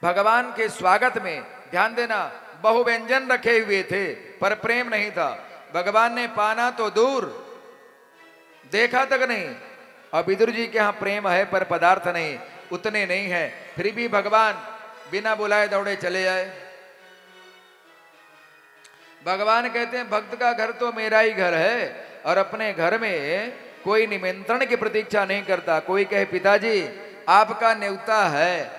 भगवान के स्वागत में ध्यान देना बहु व्यंजन रखे हुए थे पर प्रेम नहीं था। भगवान ने पाना तो दूर, देखा तक नहीं। और विदुर जी के यहाँ प्रेम है पर पदार्थ नहीं, उतने नहीं है। फिर भी भगवान बिना बुलाए दौड़े चले आए। भगवान कहते हैं भक्त का घर तो मेरा ही घर है और अपने घर में कोई निमंत्रण की प्रतीक्षा नहीं करता। कोई कहे पिताजी आपका न्योता है,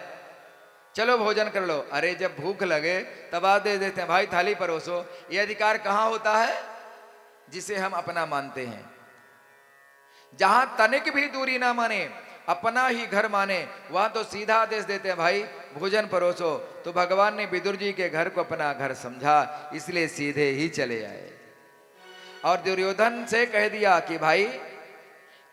चलो भोजन कर लो। अरे जब भूख लगे तब आप दे देते हैं, भाई थाली परोसो। ये अधिकार कहां होता है? जिसे हम अपना मानते हैं। जहां तनिक भी दूरी ना माने, अपना ही घर माने, वहां तो सीधा आदेश देते हैं, भाई भोजन परोसो। तो भगवान ने विदुर जी के घर को अपना घर समझा, इसलिए सीधे ही चले आए। और दुर्योधन से कह दिया कि भाई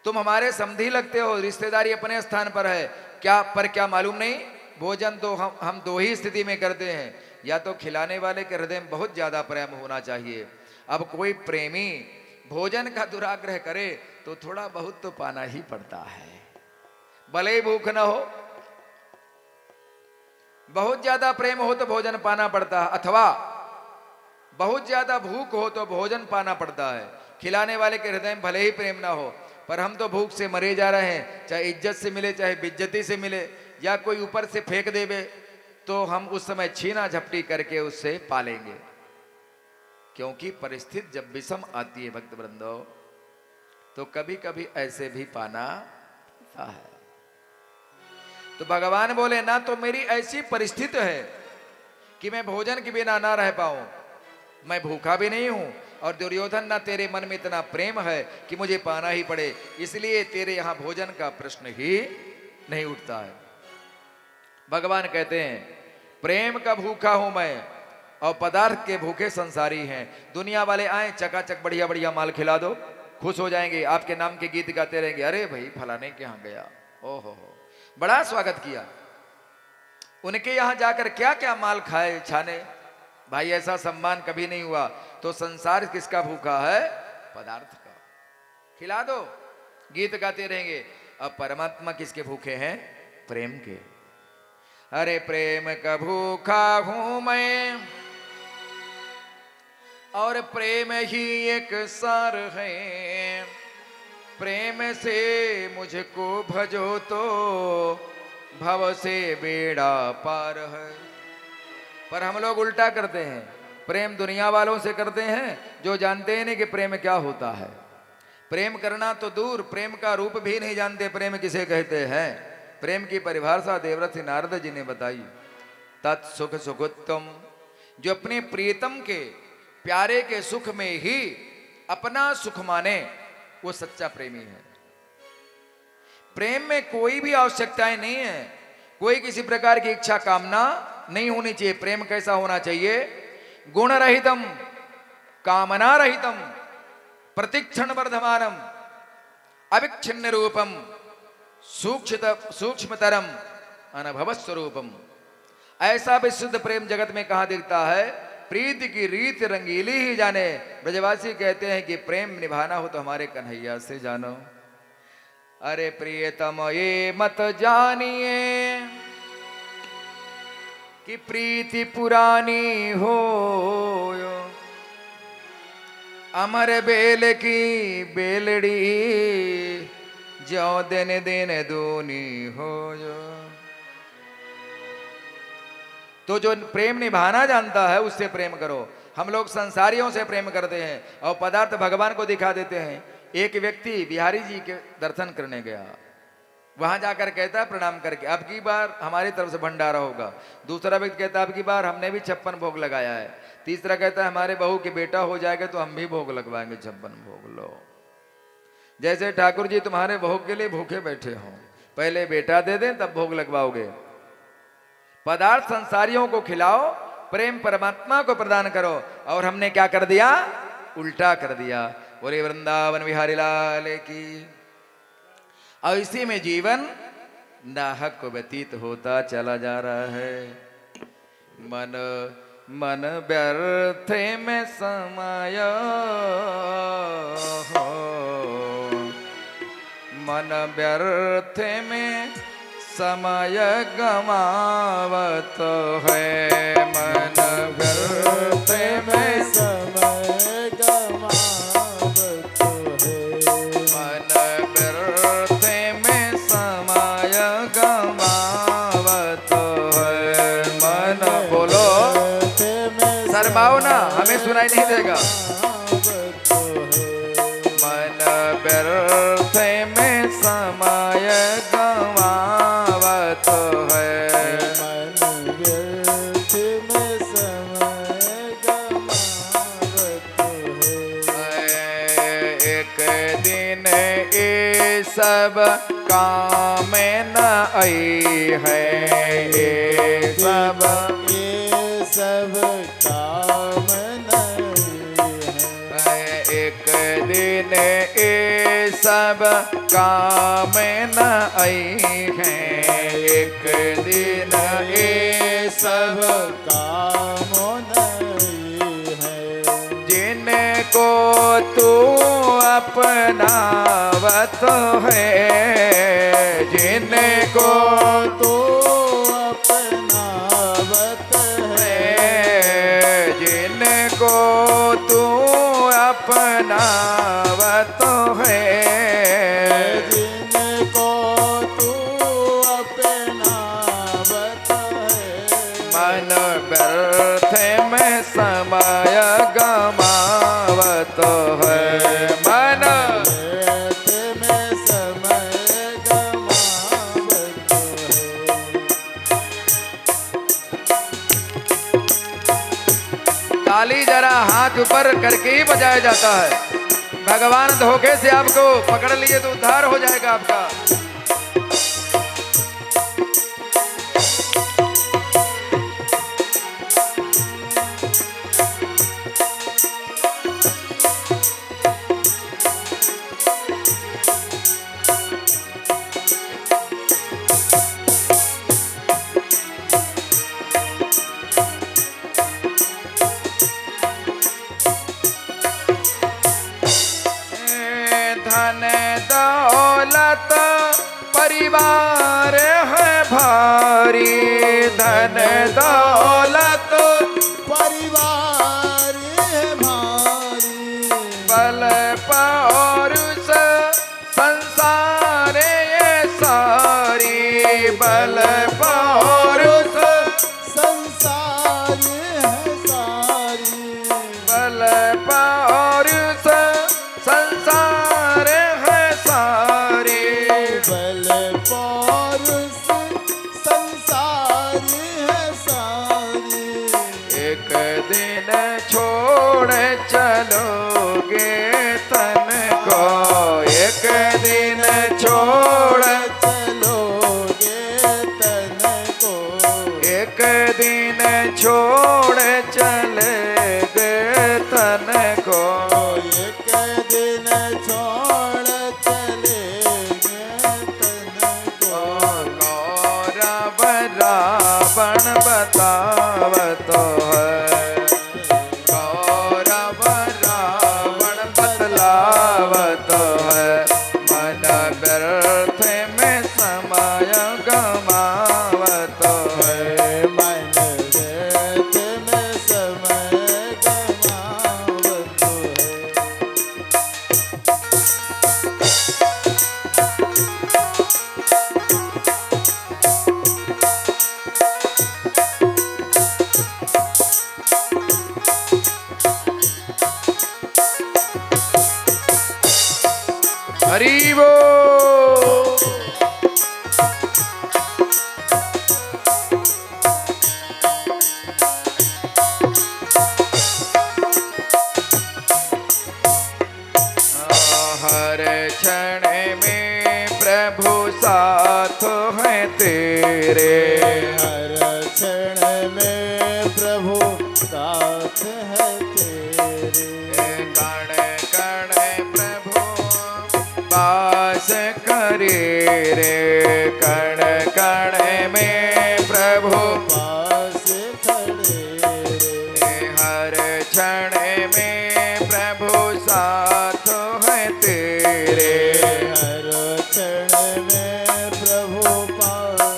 तुम हमारे समधी लगते हो, रिश्तेदारी अपने स्थान पर है, क्या मालूम नहीं? भोजन तो हम दो ही स्थिति में करते हैं, या तो खिलाने वाले के हृदय में बहुत ज्यादा प्रेम होना चाहिए। अब कोई प्रेमी भोजन का दुराग्रह करे तो थोड़ा बहुत तो पाना ही पड़ता है, भले ही भूख न हो। बहुत ज्यादा प्रेम हो तो भोजन पाना पड़ता है, अथवा बहुत ज्यादा भूख हो तो भोजन पाना पड़ता है। खिलाने वाले के हृदय में भले ही प्रेम ना हो, पर हम तो भूख से मरे जा रहे हैं, चाहे इज्जत से मिले चाहे बेइज्जती से मिले, या कोई ऊपर से फेंक देवे, तो हम उस समय छीना झपटी करके उससे पालेंगे। क्योंकि परिस्थिति जब विषम आती है भक्त वृंदो, तो कभी कभी ऐसे भी पाना पड़ता है। तो भगवान बोले ना तो मेरी ऐसी परिस्थिति है कि मैं भोजन के बिना ना रह पाऊं, मैं भूखा भी नहीं हूं, और दुर्योधन ना तेरे मन में इतना प्रेम है कि मुझे पाना ही पड़े, इसलिए तेरे यहां भोजन का प्रश्न ही नहीं उठता है। भगवान कहते हैं प्रेम का भूखा हूं मैं और पदार्थ के भूखे संसारी हैं। दुनिया वाले आए चकाचक बढ़िया बढ़िया माल खिला दो, खुश हो जाएंगे, आपके नाम के गीत गाते रहेंगे, अरे भाई फलाने के यहां गया, ओहो बड़ा स्वागत किया, उनके यहां जाकर क्या क्या माल खाए छाने। भाई ऐसा सम्मान कभी नहीं हुआ। तो संसार किसका भूखा है? पदार्थ का। खिला दो, गीत गाते रहेंगे। अब परमात्मा किसके भूखे हैं? प्रेम के। अरे प्रेम का भूखा हूं मैं और प्रेम ही एक सार है, प्रेम से मुझको भजो तो भव से बेड़ा पार है। पर हम लोग उल्टा करते हैं, प्रेम दुनिया वालों से करते हैं जो जानते ही नहीं कि प्रेम क्या होता है। प्रेम करना तो दूर, प्रेम का रूप भी नहीं जानते प्रेम किसे कहते हैं। प्रेम की परिभाषा देवव्रत नारद जी ने बताई, तत्सुख सुखोत्तम, जो अपने प्रियतम के प्यारे के सुख में ही अपना सुख माने, वो सच्चा प्रेमी है। प्रेम में कोई भी आवश्यकताएं नहीं है, कोई किसी प्रकार की इच्छा कामना नहीं होनी चाहिए। प्रेम कैसा होना चाहिए? गुण रहितम, कामना रहितम, प्रतिक्षण वर्धमानम, अविच्छिन्न रूपम, सूक्ष्मतरम, अनुभव स्वरूपम। ऐसा विशुद्ध प्रेम जगत में कहां दिखता है? प्रीति की रीत रंगीली ही जाने। ब्रजवासी कहते हैं कि प्रेम निभाना हो तो हमारे कन्हैया से जानो। अरे प्रियतम ये मत जानिए कि प्रीति पुरानी हो, अमर बेल की बेलड़ी जो दिन दिन दूनी हो। तो जो प्रेम निभाना जानता है उससे प्रेम करो। हम लोग संसारियों से प्रेम करते हैं और पदार्थ भगवान को दिखा देते हैं। एक व्यक्ति बिहारी जी के दर्शन करने गया, वहां जाकर कहता है प्रणाम करके, अब की बार हमारी तरफ से भंडारा होगा। दूसरा व्यक्ति कहता है अब की बार हमने भी 56 भोग लगाया है। तीसरा कहता है हमारे बहू के बेटा हो जाएगा तो हम भी भोग लगवाएंगे, 56 भोग लो। जैसे ठाकुर जी तुम्हारे भोग के लिए भूखे बैठे हो, पहले बेटा दे दें तब भोग लगवाओगे। पदार्थ संसारियों को खिलाओ, प्रेम परमात्मा को प्रदान करो। और हमने क्या कर दिया? उल्टा कर दिया। बोले वृंदावन बिहारी लाल की। और इसी में जीवन नाहक को व्यतीत होता चला जा रहा है। मन मन व्यर्थ में समाया हो, मन व्यर्थ में समय गमावत है मन व्यर्थ में समय गमावत है मन व्यर्थ में समय गमावत है मन बोलो शर्माओ ना हमें सुनाई नहीं देगा मन व्यर्थ में समय गमावत है मन व्यर्थ में समय गमावत है एक दिन ये सब काम न आई है ये सब काम नहीं है एक दिन ये सब काम न आई है एक दिन ये सब काम नहीं है जिनको तू अपनावत है जिनको तो अपनावत है जिनको तू अपनावत है जिनको तू अपनावत है मन व्यर्थ में समय गमावत है मन व्यर्थ में समय गमावत है ताली जरा हाथ ऊपर करके ही बजाया जाता है भगवान धोखे से आपको पकड़ लिए तो उद्धार हो जाएगा आपका धन दौलत परिवार है भारी धन दौलत परिवार है भारी बल पौरुष संसार ये सारी बल पौरुष संसार है सारी बल पौरुष संसार है सारी बल पौरुष संसार है सारी एक दिन छोड़ चलोगे तन को एक दिन छोड़ चलोगे तन को एक दिन छोड़ चले गए तन को एक दिन छोड़ चले गए तन को गौरव रावण बतावत है गौरव रावण बतलावत है मन व्यर्थ में समय गमावत है मन व्यर्थ में समय गमावत है हरि बोल हर क्षण में प्रभु साथ है तेरे हर क्षण में प्रभु साथ है तेरे कण कण प्रभु वास करे रे कण कण में प्रभु पास खड़े रे हर क्षण में प्रभु साथ है तेरे हर क्षण में प्रभु पास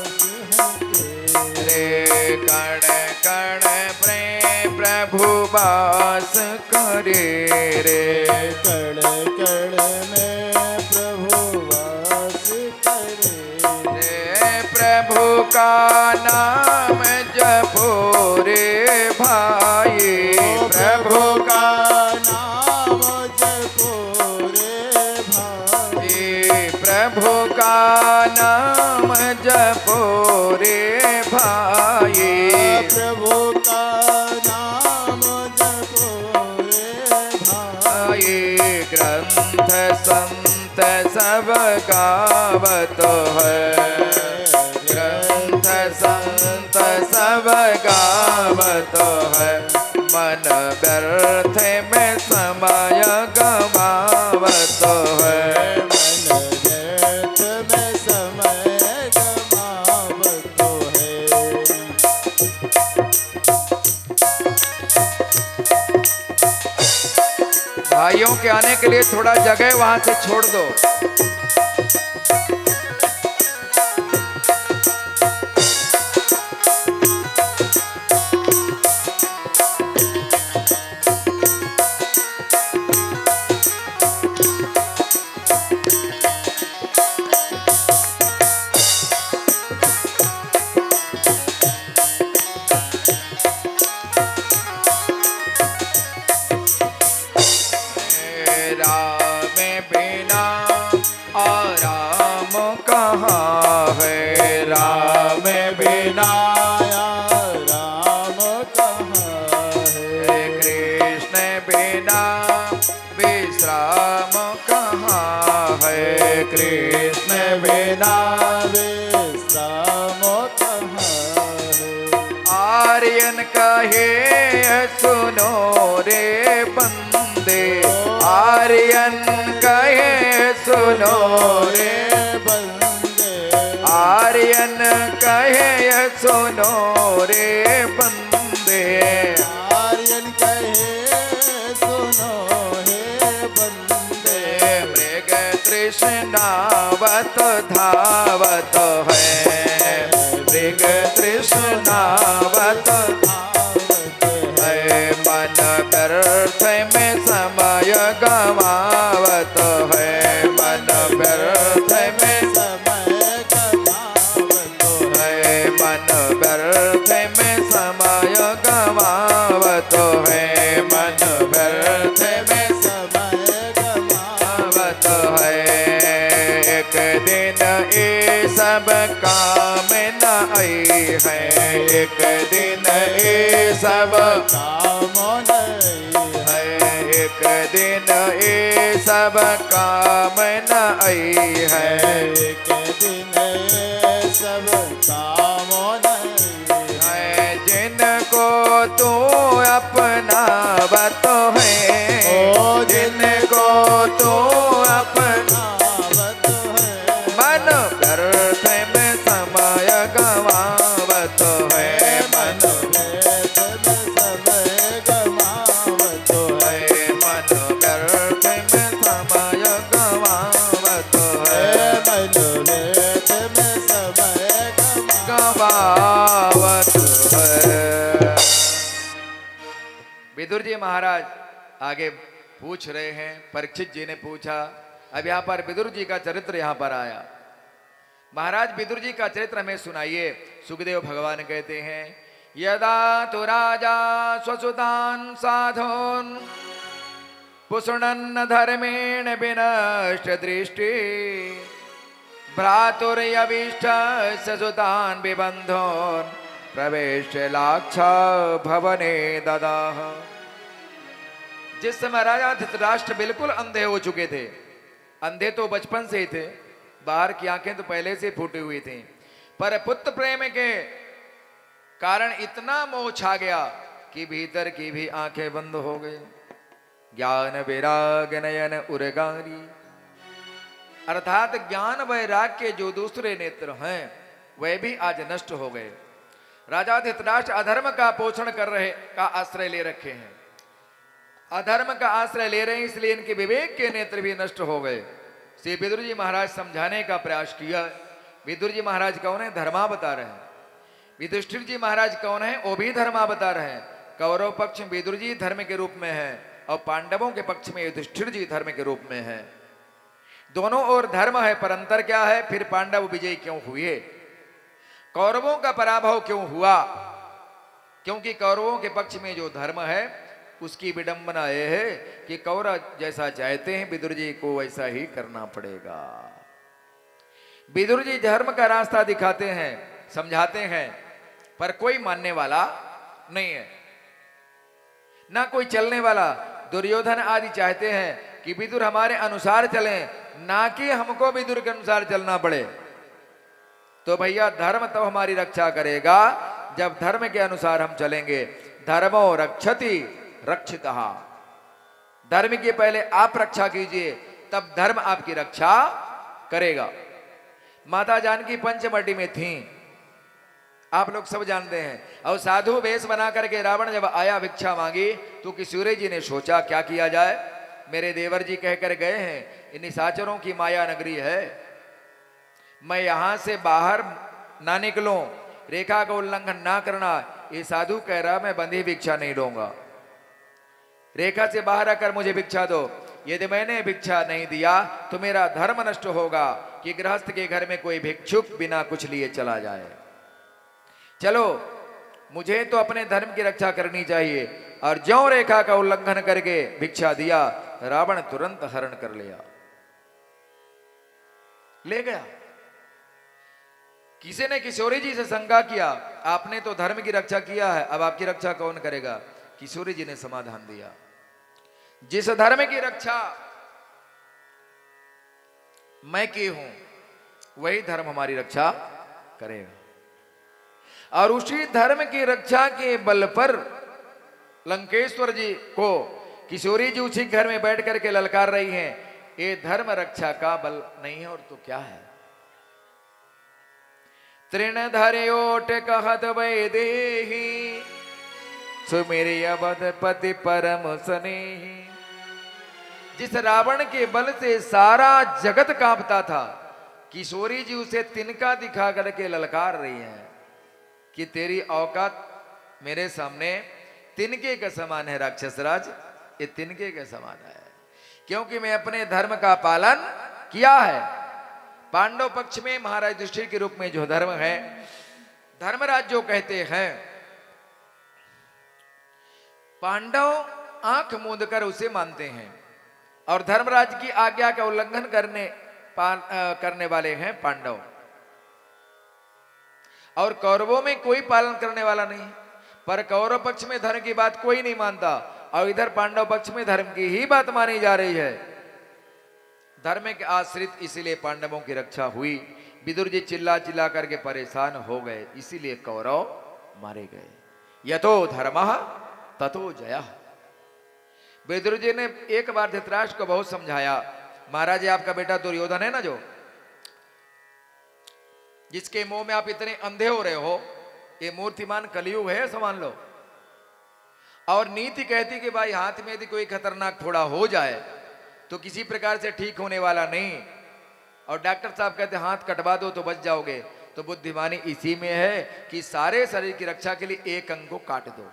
कण कण प्रेम प्रभु वास करे रे। कण कण में प्रभु वास करे रे प्रभु का नाम जपो रे भाई। प्रभु का नाम जपो रे भाई। प्रभु का नाम जपो रे भाई। प्रभु का नाम जपो रे भाई। ग्रंथ संत सब गावत है। ग्रंथ संत सब गावत है। मन व्यर्थ में समय गवावत है। मन व्यर्थ में समय गवावत है। भाइयों के आने के लिए थोड़ा जगह वहां से छोड़ दो। राम बिना आराम कहाँ है। राम बिना राम कहाँ है। कृष्ण बिना विश्राम कहाँ है। कृष्ण बिना विश्राम कहाँ है। आर्यन कहे सुनो रे बंदे। आर्यन कहे सुनो रे। बंदे। आर्यन कहे सुनो रे बंदे। आर्यन कहे सुनो हे बंदे। मृग तृष्णावत धावत है। मृग तृष्णावत है। मन व्यर्थ में समय गवावत है। मन व्यर्थ में समय गवावत है। मन व्यर्थ में समय गवावत है। मन व्यर्थ में समय गवावत आवत है। एक दिन ये सब काम न आई है। एक दिन ये सब काम नहीं है। एक दिन ये सब काम न आई है। एक दिन ये सब काम नहीं है जिनको तू अपनावत है। ओ जिनको तू अपना आवत है। मन व्यर्थ में समय गवावत है। मन व्यर्थ में समय गवावत है। मन व्यर्थ में समय गवावत है। मन व्यर्थ में समय गवावत है। विदुर जी महाराज आगे पूछ रहे हैं। परीक्षित जी ने पूछा। अब यहाँ पर विदुर जी का चरित्र यहाँ पर आया। महाराज विदुर जी का चरित्र हमें सुनाइए। सुखदेव भगवान कहते हैं यदा तो राजा स्वसुतान साधोन पुष्णन्न धर्मेण विनष्ट दृष्टि भ्रातुर्यविष्ट ससुतान विबंधोन प्रवेश लाक्षा भवने ददाह। जिस समय राजा धृतराष्ट्र बिल्कुल अंधे हो चुके थे। अंधे तो बचपन से ही थे। बाहर की आंखें तो पहले से फूटी हुई थी। पर पुत्र प्रेम के कारण इतना मोह छा गया कि भीतर की भी आंखें बंद हो गई। ज्ञान वैराग नयन उरगारी अर्थात ज्ञान वैराग के जो दूसरे नेत्र हैं वह भी आज नष्ट हो गए। राजा धृतराष्ट्र अधर्म का पोषण कर रहे का आश्रय ले रखे हैं। अधर्म का आश्रय ले रहे हैं, इसलिए इनके विवेक के नेत्र भी नष्ट हो गए। श्री विदुर जी महाराज समझाने का प्रयास किया। विदुर जी महाराज कौन है? धर्मा बता रहे हैं। युधिष्ठिर जी महाराज कौन है? वो भी धर्म बता रहे हैं। कौरव पक्ष में विदुर जी धर्म के रूप में है और पांडवों के पक्ष में युधिष्ठिर जी धर्म के रूप में है। दोनों ओर धर्म है, पर अंतर क्या है? फिर पांडव विजयी क्यों हुए? कौरवों का पराभव क्यों हुआ? क्योंकि कौरवों के पक्ष में जो धर्म है उसकी विडंबना यह है कि कौरव जैसा चाहते हैं विदुर जी को वैसा ही करना पड़ेगा। विदुर जी धर्म का रास्ता दिखाते हैं, समझाते हैं, पर कोई मानने वाला नहीं है, ना कोई चलने वाला। दुर्योधन आदि चाहते हैं कि विदुर हमारे अनुसार चलें, ना कि हमको विदुर के अनुसार चलना पड़े। तो भैया धर्म तब हमारी रक्षा करेगा जब धर्म के अनुसार हम चलेंगे। धर्मो रक्षति रक्षितः। धर्म के पहले आप रक्षा कीजिए, तब धर्म आपकी रक्षा करेगा। माता जानकी पंचवटी में थी, आप लोग सब जानते हैं। और साधु वेश बना करके रावण जब आया भिक्षा मांगी तो किशोरी जी ने सोचा क्या किया जाए। मेरे देवर जी कहकर गए हैं इन निशाचरों की माया नगरी है, मैं यहां से बाहर ना निकलूं, रेखा का उल्लंघन ना करना। ये साधु कह रहा मैं बंधी भिक्षा नहीं दूंगा, रेखा से बाहर आकर मुझे भिक्षा दो। यदि मैंने भिक्षा नहीं दिया तो मेरा धर्म नष्ट होगा कि गृहस्थ के घर में कोई भिक्षुक बिना कुछ लिए चला जाए। चलो मुझे तो अपने धर्म की रक्षा करनी चाहिए। और ज्यों रेखा का उल्लंघन करके भिक्षा दिया, रावण तुरंत हरण कर लिया, ले गया। किसी ने किशोरी जी से शंका किया, आपने तो धर्म की रक्षा किया है, अब आपकी रक्षा कौन करेगा? किशोरी जी ने समाधान दिया, जिस धर्म की रक्षा मैं की हूं वही धर्म हमारी रक्षा करेगा। और उसी धर्म की रक्षा के बल पर लंकेश्वर जी को किशोरी जी उसी घर में बैठ करके ललकार रही हैं। ये धर्म रक्षा का बल नहीं है और तो क्या है? तृणधर्योट कहत वैदेही सुमेरिय पति परम स्नेही। जिस रावण के बल से सारा जगत कांपता था, किशोरी जी उसे तिनका दिखा करके ललकार रही हैं कि तेरी औकात मेरे सामने तिनके के समान है राक्षसराज, ये तिनके के समान है, क्योंकि मैं अपने धर्म का पालन किया है। पांडव पक्ष में महाराज युधिष्ठिर के रूप में जो धर्म है, धर्मराज जो कहते हैं, पांडव आंख मूंद कर उसे मानते हैं और धर्मराज की आज्ञा का उल्लंघन करने वाले हैं पांडव। और कौरवों में कोई पालन करने वाला नहीं, पर कौरव पक्ष में धर्म की बात कोई नहीं मानता और इधर पांडव पक्ष में धर्म की ही बात मानी जा रही है। धर्म के आश्रित इसीलिए पांडवों की रक्षा हुई। विदुर जी चिल्ला चिल्ला करके परेशान हो गए, इसीलिए कौरव मारे गए। यतो धर्मः ततो जयः। विदुर जी ने एक बार धृतराष्ट्र को बहुत समझाया, महाराज आपका बेटा दुर्योधन है ना, जो जिसके मुंह में आप इतने अंधे हो रहे हो, ये मूर्तिमान कलयुग है समान लो। और नीति कहती कि भाई हाथ में यदि कोई खतरनाक फोड़ा हो जाए तो किसी प्रकार से ठीक होने वाला नहीं, और डॉक्टर साहब कहते हाथ कटवा दो तो बच जाओगे। तो बुद्धिमानी इसी में है कि सारे शरीर की रक्षा के लिए एक अंग को काट दो।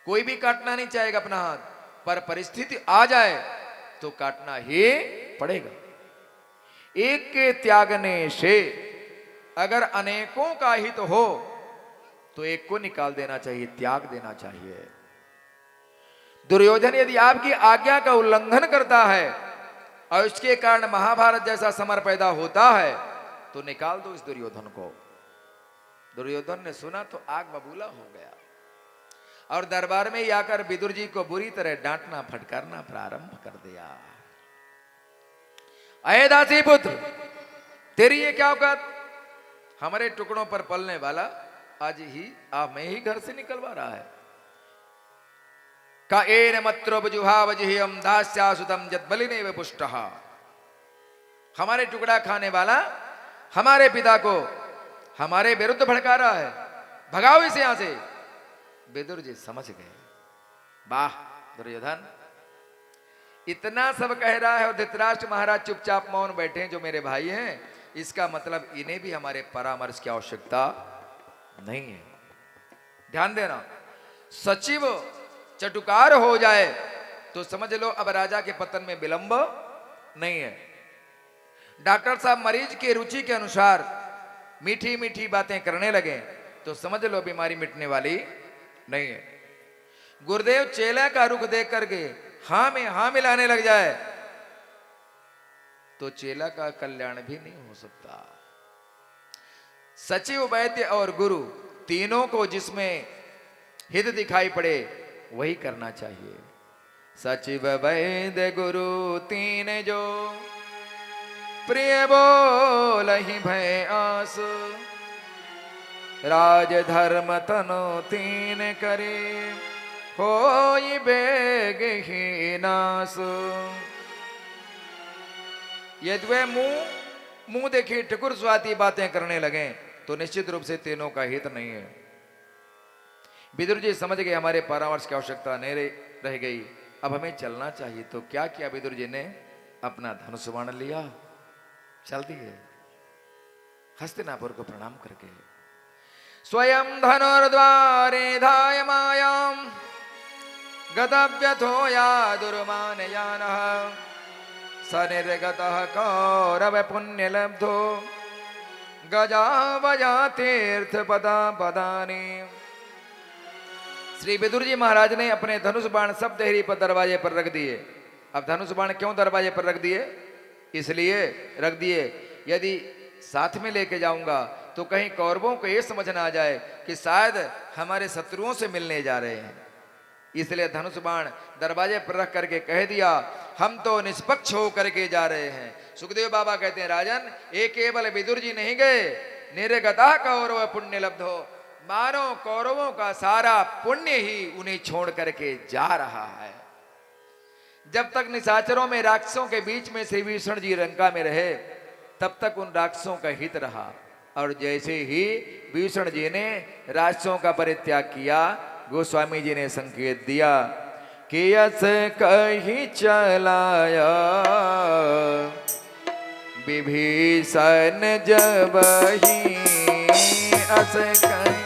कोई भी काटना नहीं चाहेगा अपना हाथ, पर परिस्थिति आ जाए तो काटना ही पड़ेगा। एक के त्यागने से अगर अनेकों का हित हो तो एक को निकाल देना चाहिए, त्याग देना चाहिए। दुर्योधन यदि आपकी आज्ञा का उल्लंघन करता है और इसके कारण महाभारत जैसा समर पैदा होता है तो निकाल दो इस दुर्योधन को। दुर्योधन ने सुना तो आग बबूला हो गया और दरबार में आकर विदुर जी को बुरी तरह डांटना फटकारना प्रारंभ कर दिया। अये दासी पुत्र, तेरी ये क्या औकात? हमारे टुकड़ों पर पलने वाला आज ही आप में ही घर से निकलवा रहा है। का एन मत्रोबजुहावजिहियम दास्यासुतम जद्बलिनेव पुष्टः। हमारे टुकड़ा खाने वाला हमारे पिता को हमारे विरुद्ध भड़का रहा है, भगाओ इसे यहां से। विदुर जी समझ गए, वाह दुर्योधन इतना सब कह रहा है और धृतराष्ट्र महाराज चुपचाप मौन बैठे हैं, जो मेरे भाई हैं इसका मतलब इन्हें भी हमारे परामर्श की आवश्यकता नहीं है। ध्यान देना, सचिव चटुकार हो जाए तो समझ लो अब राजा के पतन में विलंब नहीं है। डॉक्टर साहब मरीज की रुचि के अनुसार मीठी मीठी बातें करने लगे तो समझ लो बीमारी मिटने वाली नहीं है। गुरुदेव चेला का रुख देख करके हां में हां मिलाने लग जाए तो चेला का कल्याण भी नहीं हो सकता। सचिव, वैद्य और गुरु तीनों को जिसमें हित दिखाई पड़े वही करना चाहिए। सचिव वैद्य गुरु तीन जो प्रिय बोलहि भय आस, राज धर्म तनो तीन करे होई बेग ही नास। यदि वे मुंह देखी ठकुर स्वाति बातें करने लगे तो निश्चित रूप से तीनों का हित नहीं है। विदुर जी समझ गए हमारे परामर्श की आवश्यकता नहीं रह गई, अब हमें चलना चाहिए। तो क्या किया विदुर जी ने? अपना धनुष बाण लिया, चल दिए हस्तिनापुर को प्रणाम करके। स्वयं धनुर्द्वारे धाय मायाम गतव्यथो या दुर्मानयानः, सनिर्गतः कौरव पुण्य लब्धो गजा वजा तीर्थ पदा पदानी। श्री विदुर जी महाराज ने अपने धनुष बाण सब देहरी पर दरवाजे पर रख दिए। अब धनुष बाण क्यों दरवाजे पर रख दिए? इसलिए रख दिए यदि साथ में लेके जाऊंगा तो कहीं कौरवों को यह समझ ना आ जाए कि शायद हमारे शत्रुओं से मिलने जा रहे हैं। इसलिए धनुष बाण दरवाजे पर रख करके कह दिया हम तो निष्पक्ष होकर के जा रहे हैं। सुखदेव बाबा कहते हैं राजन, ये केवल विदुर जी नहीं गए, निर्गता कौरव पुण्य लब्धो, मानो कौरवों का सारा पुण्य ही उन्हें छोड़ करके जा रहा है। जब तक निशाचरों में राक्षसों के बीच में श्री विभीषण जी लंका में रहे तब तक उन राक्षसों का हित रहा, और जैसे ही विभीषण जी ने राक्षसों का परित्याग किया, गोस्वामी जी ने संकेत दिया कि यस कहीं चलाया विभीषण जब ही अस कहीं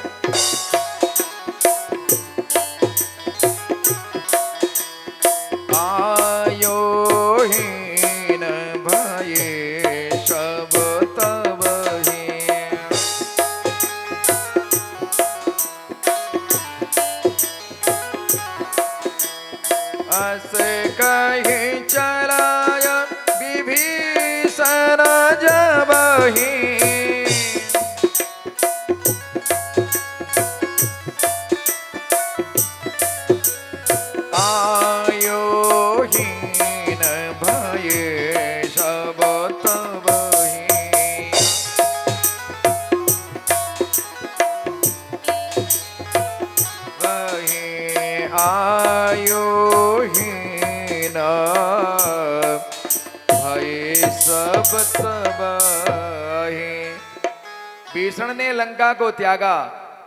भीषण ने लंका को त्यागा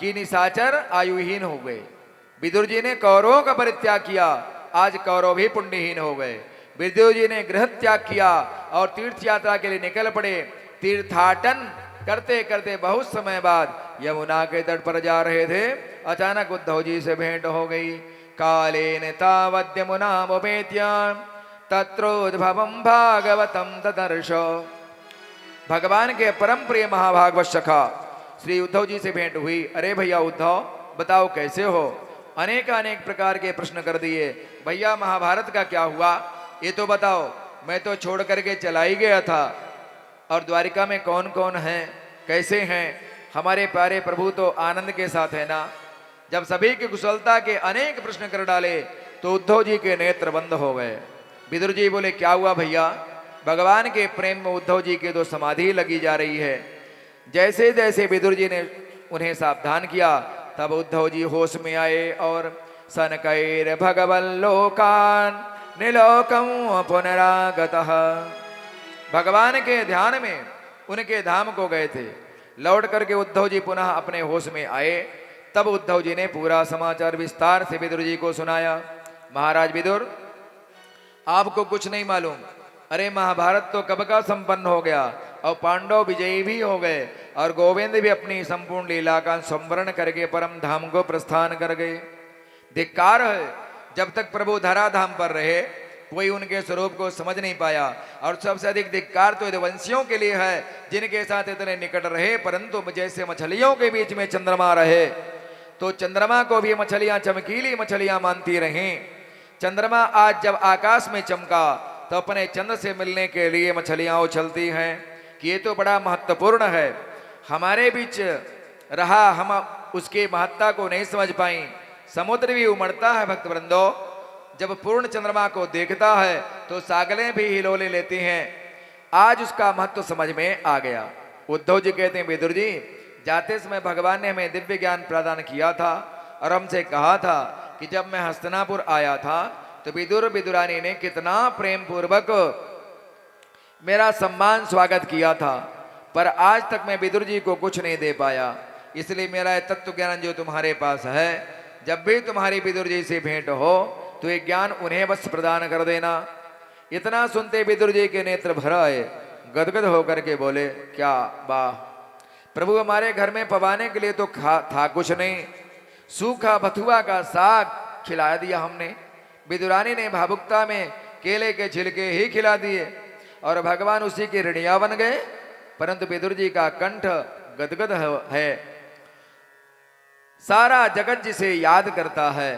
कि निशाचर आयुहीन हो गए। विदुर जी ने कौरवों का परित्याग किया, आज कौरव भी पुण्यहीन हो गए। विदुर जी ने गृह त्याग किया और तीर्थ यात्रा के लिए निकल पड़े। तीर्थाटन करते करते बहुत समय बाद यमुना के तट पर जा रहे थे, अचानक उद्धव जी से भेंट हो गई। कालेन तावद् यमुनामुपेत्य तत्रोद्भवं भागवतं तदर्श। भगवान के परम प्रिय महाभागवत सखा श्री उद्धव जी से भेंट हुई। अरे भैया उद्धव, बताओ कैसे हो? अनेक अनेक प्रकार के प्रश्न कर दिए। भैया महाभारत का क्या हुआ ये तो बताओ, मैं तो छोड़ करके चला ही गया था। और द्वारिका में कौन कौन हैं, कैसे हैं? हमारे प्यारे प्रभु तो आनंद के साथ है ना। जब सभी की कुशलता के अनेक प्रश्न कर डाले तो उद्धव जी के नेत्र बंद हो गए। विदुर जी बोले क्या हुआ भैया? भगवान के प्रेम में उद्धव जी के तो समाधि लगी जा रही है। जैसे जैसे विदुर जी ने उन्हें सावधान किया तब उद्धव जी होश में आए और सनकैर भगवल्लोकान निलोकं पुनरागतः। भगवान के ध्यान में उनके धाम को गए थे। लौट करके उद्धव जी पुनः अपने होश में आए। तब उद्धव जी ने पूरा समाचार विस्तार से विदुर जी को सुनाया। महाराज विदुर, आपको कुछ नहीं मालूम। अरे महाभारत तो कब का संपन्न हो गया, और पांडव विजयी भी हो गए और गोविंद भी अपनी संपूर्ण लीला का संवरण करके परम धाम को प्रस्थान कर गए। धिक्कार है, जब तक प्रभु धराधाम पर रहे कोई उनके स्वरूप को समझ नहीं पाया। और सबसे अधिक धिक्कार तो यदुवंशियों के लिए है जिनके साथ इतने निकट रहे, परंतु जैसे मछलियों के बीच में चंद्रमा रहे तो चंद्रमा को भी मछलियां चमकीली मछलियां मानती रहीं। चंद्रमा आज जब आकाश में चमका तो अपने चंद्र से मिलने के लिए मछलियां उछलती हैं कि ये तो बड़ा महत्वपूर्ण है, हमारे बीच रहा, हम उसकी महत्ता को नहीं समझ पाई। समुद्र भी उमड़ता है भक्तवृंदो, जब पूर्ण चंद्रमा को देखता है तो सागरें भी हिलोले लेती हैं। आज उसका महत्व समझ में आ गया। उद्धव जी कहते हैं, विदुर जी जाते समय भगवान ने हमें दिव्य ज्ञान प्रदान किया था और हमसे कहा था कि जब मैं हस्तिनापुर आया था तो विदुर विदुरानी ने कितना प्रेम पूर्वक मेरा सम्मान स्वागत किया था, पर आज तक मैं विदुर जी को कुछ नहीं दे पाया। इसलिए मेरा ये तत्व ज्ञान जो तुम्हारे पास है, जब भी तुम्हारी विदुर जी से भेंट हो तो ये ज्ञान उन्हें बस प्रदान कर देना। इतना सुनते विदुर जी के नेत्र भर आए, गदगद होकर के बोले, क्या वाह प्रभु, हमारे घर में पवाने के लिए तो था कुछ नहीं, सूखा बथुआ का साग खिला दिया हमने। विदुरानी ने भावुकता में केले के छिलके ही खिला दिए और भगवान उसी के ऋणिया बन गए, परंतु विदुर जी का कंठ गदगद है। सारा जगत जिसे याद करता है